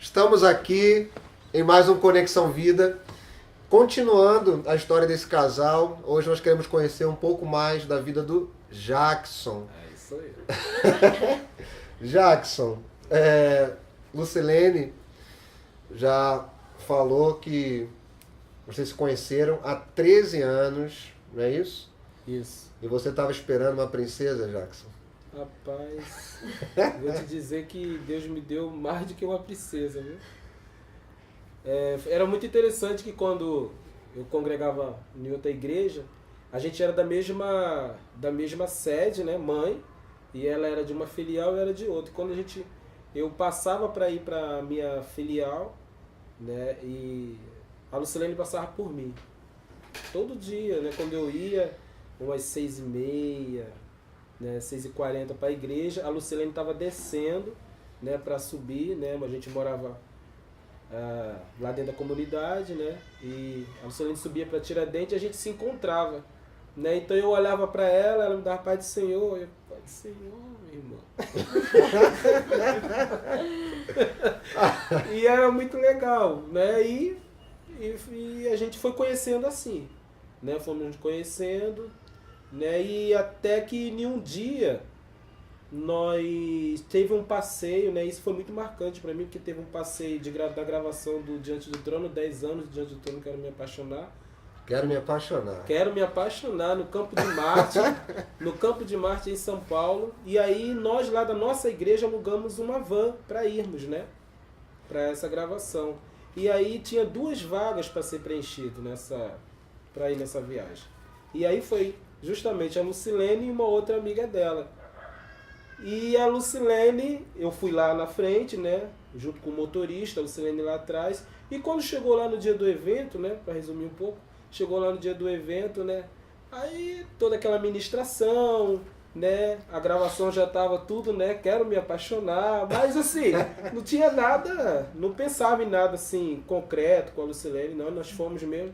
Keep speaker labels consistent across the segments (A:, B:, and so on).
A: Estamos aqui em mais um Conexão Vida, continuando a história desse casal. Hoje nós queremos conhecer um pouco mais da vida do Jackson.
B: É isso aí.
A: Jackson, Lucilene já falou que vocês se conheceram há 13 anos, não é isso?
B: Isso.
A: E você estava esperando uma princesa, Jackson?
B: Rapaz, vou te dizer que Deus me deu mais do que uma princesa, viu? Era muito interessante que quando eu congregava em outra igreja, a gente era da mesma sede, né, mãe, e ela era de uma filial e eu era de outra. Quando eu passava para ir para minha filial, né, e a Lucilene passava por mim. Todo dia, né, quando eu ia, umas 6h30, né, 6h40 para a igreja, a Lucilene estava descendo, né, para subir, né, a gente morava lá dentro da comunidade, né, e a Lucilene subia para Tiradentes e a gente se encontrava, né, então eu olhava para ela me dava Pai do Senhor, eu, Pai do Senhor, meu irmão. E era muito legal, né, e a gente foi conhecendo assim, né, fomos nos conhecendo, né, e até que em um dia nós teve um passeio, né, isso foi muito marcante para mim, porque teve um passeio da gravação do Diante do Trono, 10 anos de Diante do Trono, Quero Me Apaixonar.
A: Quero me apaixonar.
B: Quero me apaixonar no Campo de Marte, no Campo de Marte em São Paulo. E aí nós lá da nossa igreja alugamos uma van para irmos, né, para essa gravação. E aí tinha 2 vagas para ser preenchido para ir nessa viagem. E aí foi justamente a Lucilene e uma outra amiga dela. E a Lucilene, eu fui lá na frente, né, junto com o motorista, a Lucilene lá atrás. E quando chegou lá no dia do evento, né, para resumir um pouco, chegou lá no dia do evento, né, aí toda aquela ministração, né, a gravação já estava tudo, né, quero me apaixonar, mas assim, não tinha nada, não pensava em nada assim concreto com a Lucilene, não, nós fomos mesmo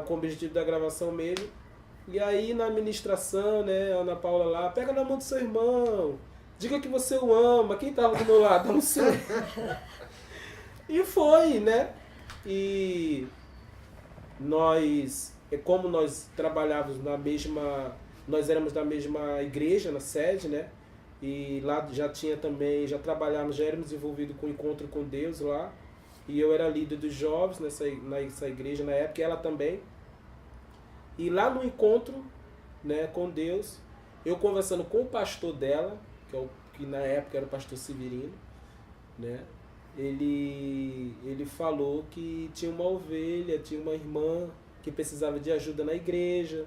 B: com o objetivo da gravação mesmo. E aí na administração, né, a Ana Paula lá, pega na mão do seu irmão, diga que você o ama, quem estava do meu lado? Não sei. E foi, né? E como nós trabalhávamos nós éramos da mesma igreja, na sede, né? E lá já trabalhávamos, já éramos envolvidos com o encontro com Deus lá. E eu era líder dos jovens nessa igreja na época, e ela também. E lá no encontro, né, com Deus, eu conversando com o pastor dela, que na época era o pastor Severino, né, ele falou que tinha uma ovelha, tinha uma irmã que precisava de ajuda na igreja,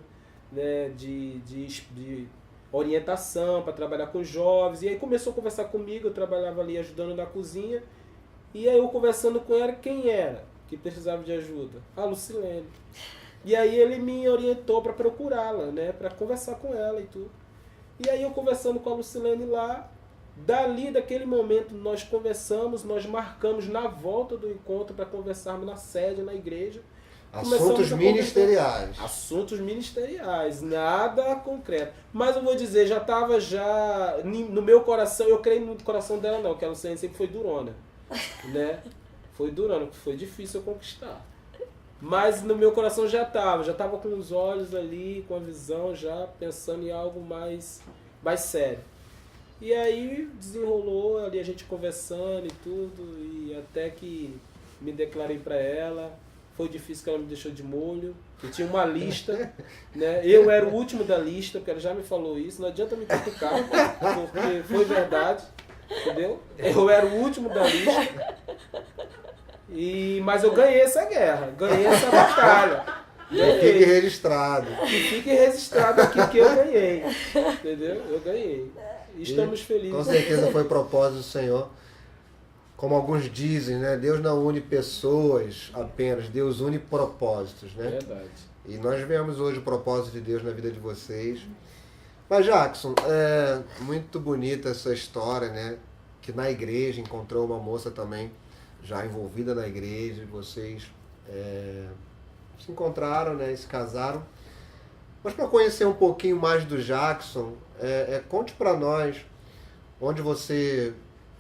B: né, de orientação para trabalhar com jovens. E aí começou a conversar comigo, eu trabalhava ali ajudando na cozinha. E aí eu conversando com ela, quem era que precisava de ajuda? A Lucilene. E aí ele me orientou para procurá-la, né, para conversar com ela e tudo. E aí eu conversando com a Lucilene lá, daquele momento nós conversamos, nós marcamos na volta do encontro para conversarmos na sede, na igreja.
A: Assuntos ministeriais.
B: Assuntos ministeriais, nada concreto. Mas eu vou dizer, já estava no meu coração, eu creio no coração dela não, que a Lucilene sempre foi durona, né? Foi durona, foi difícil eu conquistar. Mas no meu coração já estava com os olhos ali, com a visão, já pensando em algo mais sério. E aí desenrolou ali a gente conversando e tudo, e até que me declarei para ela. Foi difícil que ela me deixou de molho. Eu tinha uma lista, né? Eu era o último da lista, porque ela já me falou isso. Não adianta me criticar, porque foi verdade, entendeu? Eu era o último da lista. Mas eu ganhei essa guerra, ganhei essa batalha.
A: Fique registrado.
B: E fique registrado aqui que eu ganhei. Entendeu? Eu ganhei. Estamos felizes.
A: Com certeza foi propósito do Senhor. Como alguns dizem, né? Deus não une pessoas apenas, Deus une propósitos, né?
B: Verdade.
A: E nós vemos hoje o propósito de Deus na vida de vocês. Mas Jackson, é muito bonita essa história, né? Que na igreja encontrou uma moça também já envolvida na igreja, vocês se encontraram, né, e se casaram. Mas para conhecer um pouquinho mais do Jackson, conte para nós onde você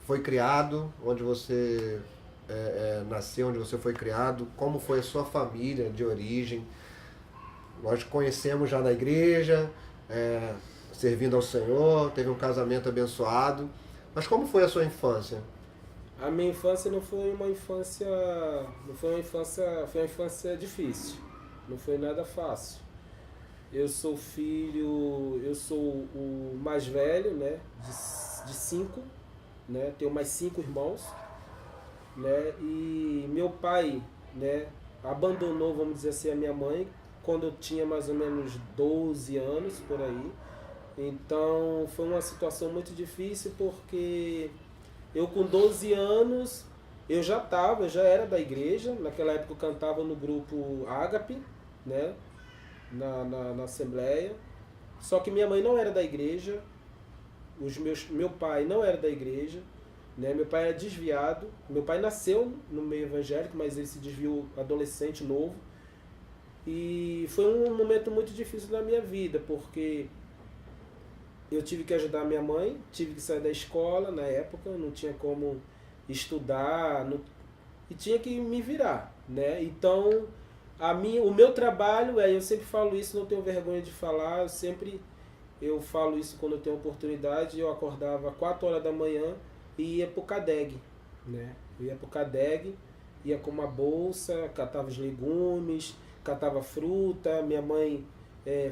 A: foi criado, onde você nasceu, onde você foi criado, como foi a sua família de origem. Nós te conhecemos já na igreja, servindo ao Senhor, teve um casamento abençoado. Mas como foi a sua infância?
B: A minha infância não foi uma infância, foi uma infância difícil. Não foi nada fácil. Eu sou o mais velho, né, de 5, né, tenho mais 5 irmãos, né, e meu pai, né, abandonou, vamos dizer assim, a minha mãe quando eu tinha mais ou menos 12 anos, por aí. Então foi uma situação muito difícil porque eu com 12 anos eu já era da igreja, naquela época eu cantava no grupo Ágape, né, na Assembleia, só que minha mãe não era da igreja, meu pai não era da igreja, né, meu pai era desviado, meu pai nasceu no meio evangélico, mas ele se desviou adolescente, novo, e foi um momento muito difícil na minha vida, porque eu tive que ajudar minha mãe, tive que sair da escola na época, não tinha como estudar, e tinha que me virar, né? Então, o meu trabalho eu sempre falo isso, não tenho vergonha de falar, eu falo isso quando eu tenho oportunidade. Eu acordava às 4 horas da manhã e ia pro CADEG, né? Eu ia pro CADEG, ia com uma bolsa, catava os legumes, catava fruta, minha mãe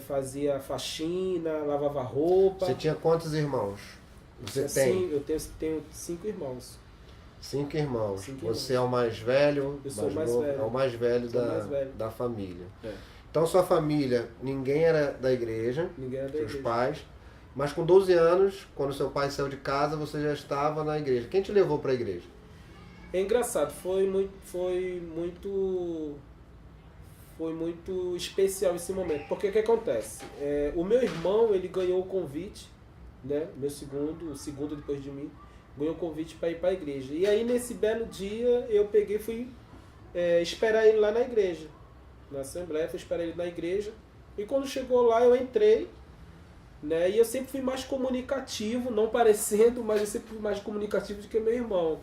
B: fazia faxina, lavava roupa.
A: Você tinha quantos irmãos? Você tem?
B: Eu tenho 5 irmãos.
A: 5 irmãos.
B: 5
A: Você
B: irmãos.
A: é o mais velho?
B: Eu sou o mais
A: novo,
B: velho.
A: É o mais velho da família. Então sua família, ninguém era da igreja,
B: Ninguém era da
A: seus
B: igreja.
A: pais, mas com 12 anos, quando seu pai saiu de casa, você já estava na igreja. Quem te levou para a igreja?
B: É engraçado, foi muito especial esse momento. Porque o que acontece? O meu irmão, ele ganhou o convite, né? O segundo depois de mim, ganhou o convite para ir para a igreja. E aí nesse belo dia eu peguei e fui esperar ele lá na igreja. Na Assembleia, fui esperar ele na igreja. E quando chegou lá eu entrei, né? E eu sempre fui mais comunicativo, não parecendo, mas eu sempre fui mais comunicativo do que meu irmão.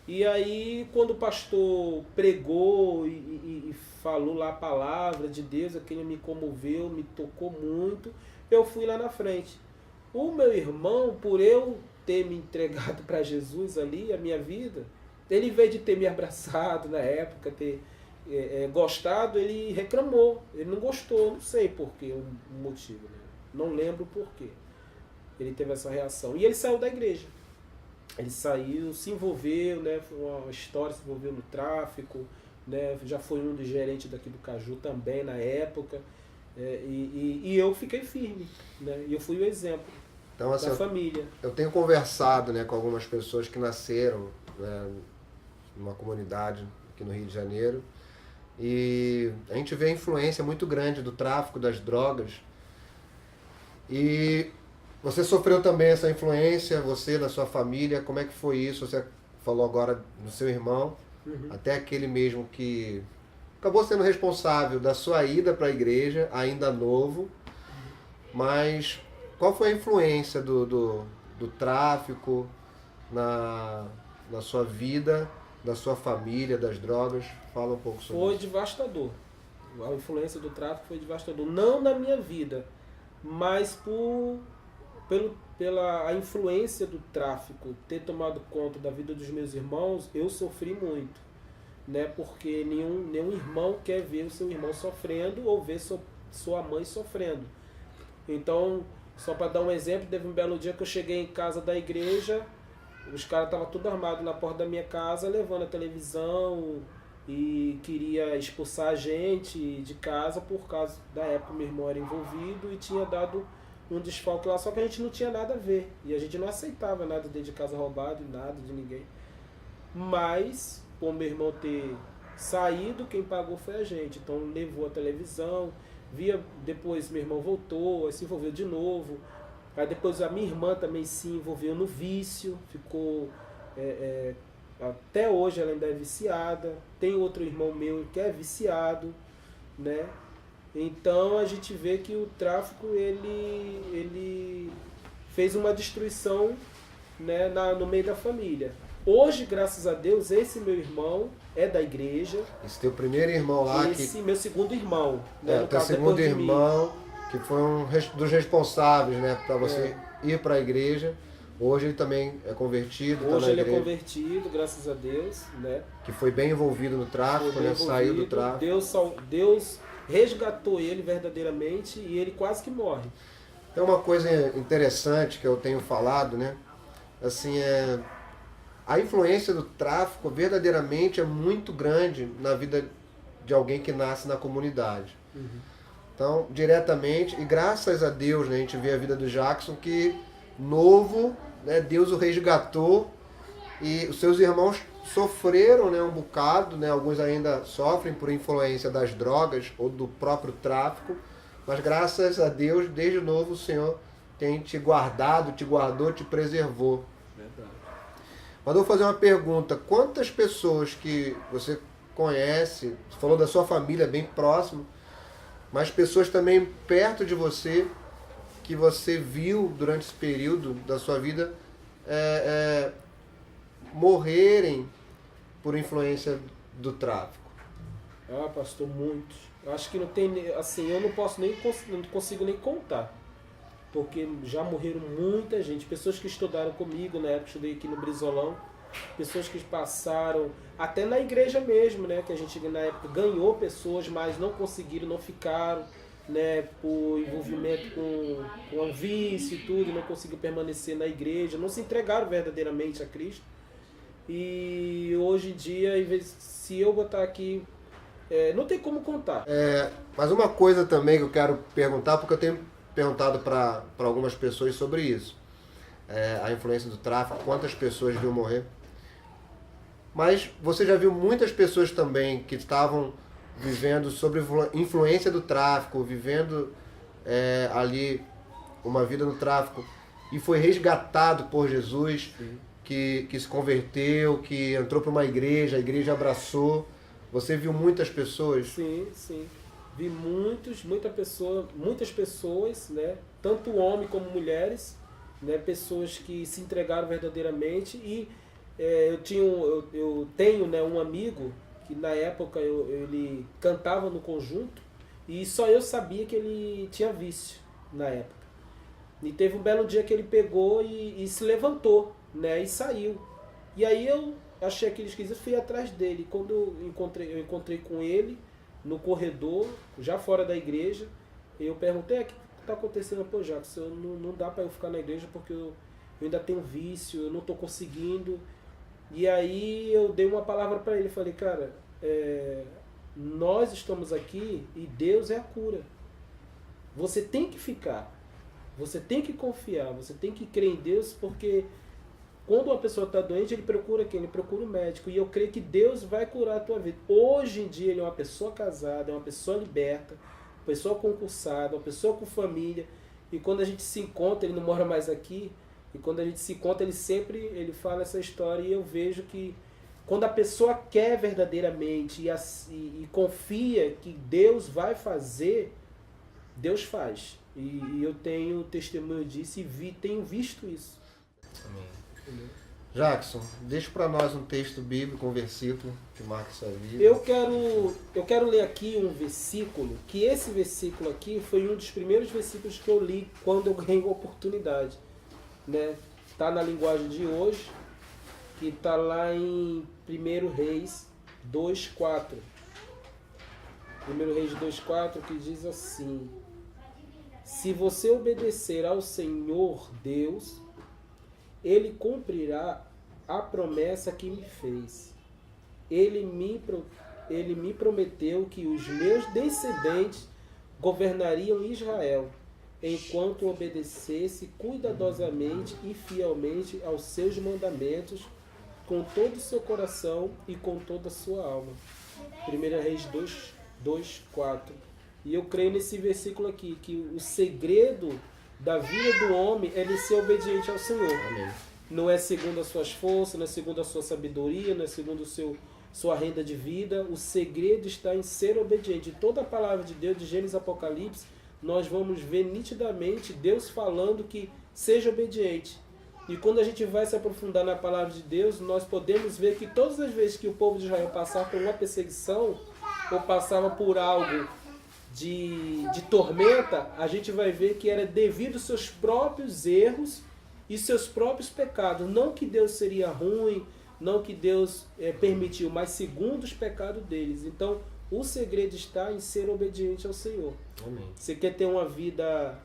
B: E aí, quando o pastor pregou e falou lá a palavra de Deus, aquilo me comoveu, me tocou muito, eu fui lá na frente. O meu irmão, por eu ter me entregado para Jesus ali, a minha vida, ele, em vez de ter me abraçado na época, ter gostado, ele reclamou. Ele não gostou, não sei por quê, o motivo, né? Não lembro por quê. Ele teve essa reação. E ele saiu da igreja. Ele saiu, se envolveu, né? Foi uma história, se envolveu no tráfico, né? Já foi um dos gerentes daqui do Caju também na época. E eu fiquei firme, né? E eu fui o exemplo
A: Então, assim,
B: da família.
A: Eu tenho conversado, né, com algumas pessoas que nasceram, né, numa comunidade aqui no Rio de Janeiro, e a gente vê a influência muito grande do tráfico, das drogas. E você sofreu também essa influência, você, da sua família, como é que foi isso? Você falou agora do seu irmão, até aquele mesmo que acabou sendo responsável da sua ida para a igreja, ainda novo, mas qual foi a influência do tráfico na sua vida, da sua família, das drogas? Fala um pouco sobre
B: Foi
A: isso.
B: devastador. A influência do tráfico foi devastador. Não na minha vida, mas pela influência do tráfico ter tomado conta da vida dos meus irmãos, eu sofri muito, né? Porque nenhum irmão quer ver o seu irmão sofrendo ou ver sua mãe sofrendo. Então, só para dar um exemplo, teve um belo dia que eu cheguei em casa da igreja, os caras estavam tudo armados na porta da minha casa, levando a televisão e queria expulsar a gente de casa por causa da época meu irmão era envolvido e tinha dado um desfalque lá, só que a gente não tinha nada a ver. E a gente não aceitava nada dentro de casa roubado, nada de ninguém. Mas, por meu irmão ter saído, quem pagou foi a gente. Então levou a televisão, depois meu irmão voltou, se envolveu de novo. Aí depois a minha irmã também se envolveu no vício, ficou... até hoje ela ainda é viciada. Tem outro irmão meu que é viciado, né? Então a gente vê que o tráfico ele fez uma destruição né, no meio da família. Hoje, graças a Deus, esse meu irmão é da igreja.
A: Esse teu primeiro irmão lá
B: esse meu segundo irmão. Né,
A: o teu segundo irmão, que foi um dos responsáveis, né, para você ir para a igreja. Hoje ele também é convertido.
B: Hoje ele é convertido, graças a Deus, né?
A: Que foi bem envolvido no tráfico, né? Saiu do tráfico.
B: Deus resgatou ele verdadeiramente e ele quase que morre.
A: Tem uma coisa interessante que eu tenho falado, né? Assim, a influência do tráfico verdadeiramente é muito grande na vida de alguém que nasce na comunidade. Então, diretamente, e graças a Deus, né, a gente vê a vida do Jackson que novo, né, Deus o resgatou e os seus irmãos sofreram, né, um bocado, né, alguns ainda sofrem por influência das drogas ou do próprio tráfico, mas graças a Deus, desde novo o Senhor tem te guardado, te guardou, te preservou.
B: Verdade.
A: Mas eu vou fazer uma pergunta, quantas pessoas que você conhece, você falou da sua família bem próximo, mas pessoas também perto de você, que você viu durante esse período da sua vida morrerem por influência do tráfico?
B: Ah, pastor, muitos. Acho que não tem, assim, eu não consigo nem contar. Porque já morreram muita gente, pessoas que estudaram comigo, na época eu estudei aqui no Brizolão, pessoas que passaram, até na igreja mesmo, né, que a gente na época ganhou pessoas, mas não conseguiram, não ficaram, né, por envolvimento com um vício e tudo, não conseguiram permanecer na igreja, não se entregaram verdadeiramente a Cristo. E hoje em dia, se eu botar aqui, não tem como contar.
A: Mas uma coisa também que eu quero perguntar, porque eu tenho perguntado para algumas pessoas sobre isso. A influência do tráfico, quantas pessoas viu morrer. Mas você já viu muitas pessoas também que estavam vivendo sob influência do tráfico, vivendo ali uma vida no tráfico e foi resgatado por Jesus, que se converteu, que entrou para uma igreja, a igreja abraçou. Você viu muitas pessoas?
B: Sim, sim. Vi muitas pessoas, né? Tanto homens como mulheres, né? Pessoas que se entregaram verdadeiramente. E eu tenho, né, um amigo que na época ele cantava no conjunto e só eu sabia que ele tinha vício na época. E teve um belo dia que ele pegou e se levantou, né, e saiu. E aí eu achei aquele esquisito, fui atrás dele. Quando eu encontrei com ele no corredor, já fora da igreja, eu perguntei: o que está acontecendo? Pô, Jackson, não dá para eu ficar na igreja porque eu ainda tenho vício, eu não estou conseguindo. E aí eu dei uma palavra para ele, falei: cara, nós estamos aqui e Deus é a cura. Você tem que ficar, você tem que confiar, você tem que crer em Deus, porque quando uma pessoa está doente, ele procura quem? Ele procura o médico. E eu creio que Deus vai curar a tua vida. Hoje em dia ele é uma pessoa casada, é uma pessoa liberta, uma pessoa concursada, uma pessoa com família. E quando a gente se encontra, ele não mora mais aqui, e quando a gente se encontra, ele fala essa história, e eu vejo que quando a pessoa quer verdadeiramente e confia que Deus vai fazer, Deus faz. E eu tenho testemunho disso e tenho visto isso.
A: Amém. Jackson, deixa para nós um texto bíblico, um versículo que marque sua vida.
B: Eu quero ler aqui um versículo, que esse versículo aqui foi um dos primeiros versículos que eu li quando eu ganhei a oportunidade. Né? Tá na linguagem de hoje, que está lá em 1 Reis 2,4. 1 Reis 2,4, que diz assim: se você obedecer ao Senhor Deus, Ele cumprirá a promessa que me fez. Ele me prometeu que os meus descendentes governariam Israel, enquanto obedecesse cuidadosamente e fielmente aos seus mandamentos, com todo o seu coração e com toda a sua alma. 1 Reis 2,4. E eu creio nesse versículo aqui, que o segredo da vida do homem é ele ser obediente ao Senhor.
A: Amém.
B: Não é segundo as suas forças, não é segundo a sua sabedoria, não é segundo sua renda de vida. O segredo está em ser obediente. Toda a palavra de Deus, de Gênesis e Apocalipse, nós vamos ver nitidamente Deus falando que seja obediente. E quando a gente vai se aprofundar na palavra de Deus, nós podemos ver que todas as vezes que o povo de Israel passava por uma perseguição, ou passava por algo de tormenta, a gente vai ver que era devido aos seus próprios erros e seus próprios pecados. Não que Deus seria ruim, não que Deus permitiu, mas segundo os pecados deles. Então, o segredo está em ser obediente ao Senhor.
A: Amém.
B: Você quer ter uma vida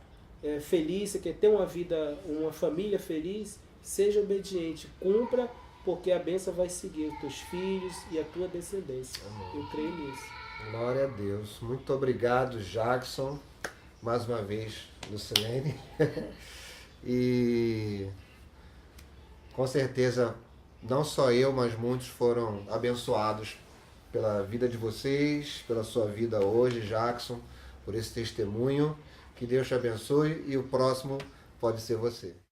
B: feliz, você quer ter uma família feliz, seja obediente, cumpra, porque a bênção vai seguir os teus filhos e a tua descendência. Amém. Eu creio nisso.
A: Glória a Deus. Muito obrigado, Jackson, mais uma vez, Lucilene. E com certeza, não só eu, mas muitos foram abençoados pela vida de vocês, pela sua vida hoje, Jackson, por esse testemunho. Que Deus te abençoe e o próximo pode ser você.